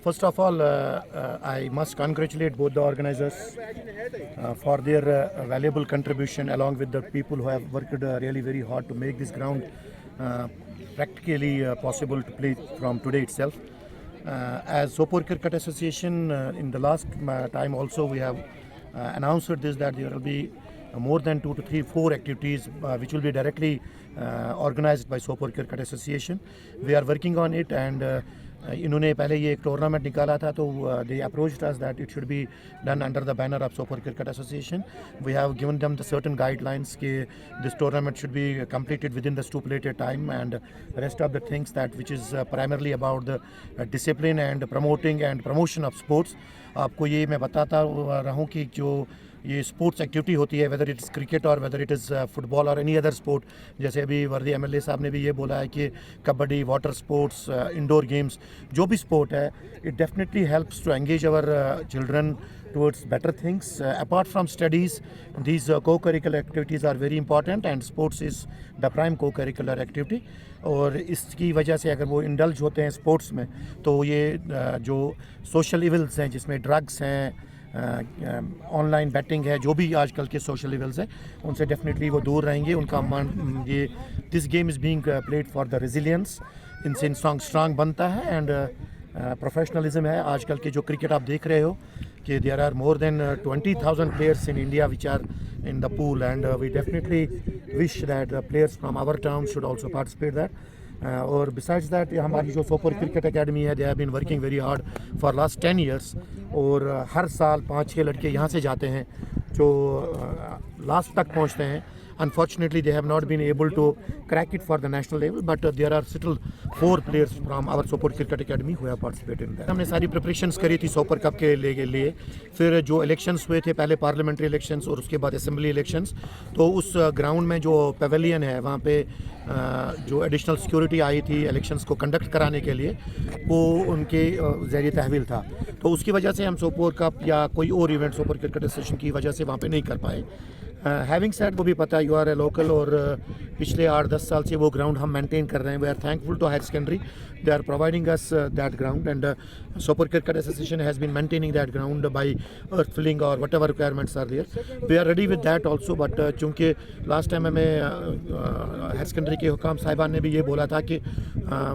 First of all, I must congratulate both the organizers for their valuable contribution, along with the people who have worked really very hard to make this ground practically possible to play from today itself. As Sopore Cricket Association, in the last time also we have announced this, that there will be more than 2 to 3, 4 activities which will be directly organized by Sopore Cricket Association. We are working on it, and इन्होंने पहले ये एक tournament निकाला था, तो they approached us that it should be done under the banner of Sopore Cricket Association. We have given them the certain guidelines कि this tournament should be completed within the stipulated time, and rest of the things that which is primarily about the discipline and promoting and promotion of sports. आपको ये मैं बताता रहूँ कि जो ये sports activity होती है, वेदर इट इज़ क्रिकेट और वेदर इट इज़ फुटबॉल और एनी अदर स्पोर्ट, जैसे अभी वर्दी एमएलए साहब ने भी ये बोला है कि kabaddi, water sports, indoor games, जो भी स्पोर्ट है, it definitely helps to engage our children towards better things. Apart from studies, these co-curricular activities are very important, and sports is the prime co-curricular activity. और इसकी वजह से अगर वो indulge होते हैं स्पोर्ट्स में, तो ये जो सोशल इवल्स हैं, जिसमें ड्रग्स हैं, ऑनलाइन बैटिंग है, जो भी आजकल के सोशल लेवल्स हैं, उनसे डेफिनेटली वो दूर रहेंगे. उनका ये this game is being played for the resilience. इनसे इंसान स्ट्रांग बनता है, एंड प्रोफेशनलिज्म है. आजकल के जो क्रिकेट आप देख रहे हो कि there are more than 20,000 players in India which are in the pool, and we definitely wish that players from our town should also participate that. और besides that, हमारी जो सोपोर क्रिकेट एकेडमी है, they have been working very hard for last 10 years, और हर साल 5-6 लड़के यहाँ से जाते हैं जो लास्ट तक पहुँचते हैं. Unfortunately, they have not been able to crack it for the national level, but there are still 4 players from our Sopore Cricket Academy who have participated in that. हमने सारी preparations करी थी सोपर कप के लिए. फिर जो इलेक्शंस हुए थे, पहले पार्लियामेंट्री इलेक्शंस और उसके बाद असेंबली इलेक्शंस, तो उस ग्राउंड में जो पेवेलियन है, वहाँ पे जो एडिशनल सिक्योरिटी आई थी इलेक्शंस को कंडक्ट कराने के लिए, वो उनके ज़रिए तहवील था. तो उसकी वजह से हम सोपोर कप या कोई और इवेंट सोपोर क्रिकेट एसोसिएशन की वजह से वहाँ पे नहीं कर पाए. हैविंग सेड, वो भी पता है, यू आर ए लोकल, और पिछले 8-10 साल से वो ग्राउंड हम मेंटेन कर रहे हैं. We are thankful to higher secondary, they are providing us that ground, and Sopore cricket association has been maintaining that ground by earth filling और whatever requirements are there. We are ready with that also, but चूँकि last time हमें higher secondary के हुकाम साहिबान ने भी ये बोला था कि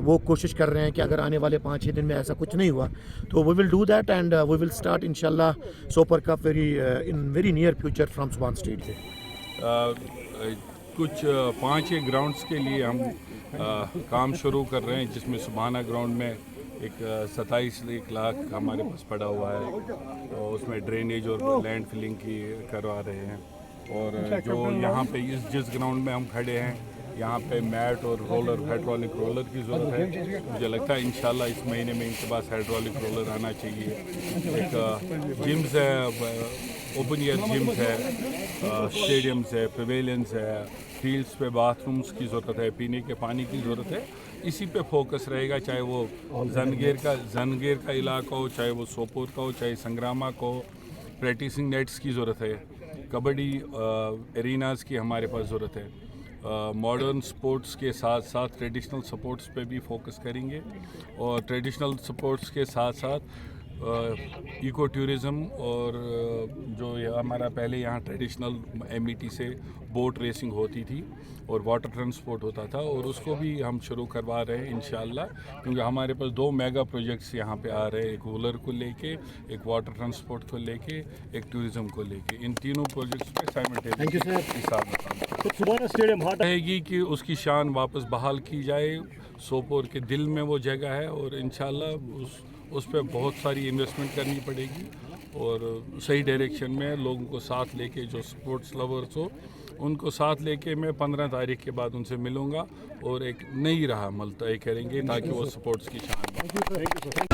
वो कोशिश कर रहे हैं कि अगर आने वाले 5-6 दिन में ऐसा कुछ नहीं हुआ, तो we will do that, and we will start इंशाल्लाह Sopore cup in very near future from सुबान स्टेट से. कुछ 5-6 ग्राउंड्स के लिए हम काम शुरू कर रहे हैं, जिसमें सुबाना ग्राउंड में एक 27 लाख हमारे पास पड़ा हुआ है, और उसमें ड्रेनेज और लैंड फिलिंग की करवा रहे हैं. और जो यहाँ पे जिस ग्राउंड में हम खड़े हैं, यहाँ पे मैट और रोलर, हाइड्रोलिक रोलर की ज़रूरत है. मुझे लगता है इंशाल्लाह इस महीने में इनके पास हाइड्रोलिक रोलर आना चाहिए. एक जिम्स है, ओपन एयर जिम्स है, स्टेडियम्स है, पवेलियंस है, फील्ड्स पे बाथरूम्स की ज़रूरत है, पीने के पानी की ज़रूरत है. इसी पे फोकस रहेगा, चाहे वो जंगेर का इलाका हो, चाहे वो सोपोर का हो, चाहे संग्रामा को. प्रैक्टिसिंग नेट्स की ज़रूरत है, कबड्डी एरिनाज की हमारे पास ज़रूरत है. मॉडर्न स्पोर्ट्स के साथ साथ ट्रेडिशनल स्पोर्ट्स पे भी फोकस करेंगे, और ट्रेडिशनल स्पोर्ट्स के साथ साथ इको टूरिज़म, और जो हमारा पहले यहाँ ट्रेडिशनल एमईटी से बोट रेसिंग होती थी और वाटर ट्रांसपोर्ट होता था, और उसको भी हम शुरू करवा रहे हैं इंशाल्लाह. क्योंकि हमारे पास 2 मेगा प्रोजेक्ट्स यहाँ पे आ रहे हैं, एक वूलर को लेके, एक वाटर ट्रांसपोर्ट को लेके, एक टूरिज़म को लेके. इन तीनों प्रोजेक्ट्स पे साइमल्टेनियसली हिसाब स्टेडियम रहेगी कि उसकी शान वापस बहाल की जाए. सोपोर के दिल में वो जगह है, और इंशाल्लाह उस पर बहुत सारी इन्वेस्टमेंट करनी पड़ेगी, और सही डायरेक्शन में लोगों को साथ लेके, जो स्पोर्ट्स लवर्स हो उनको साथ लेके मैं 15 तारीख के बाद उनसे मिलूँगा, और एक नई राह अमल तय करेंगे ताकि वो स्पोर्ट्स की शान.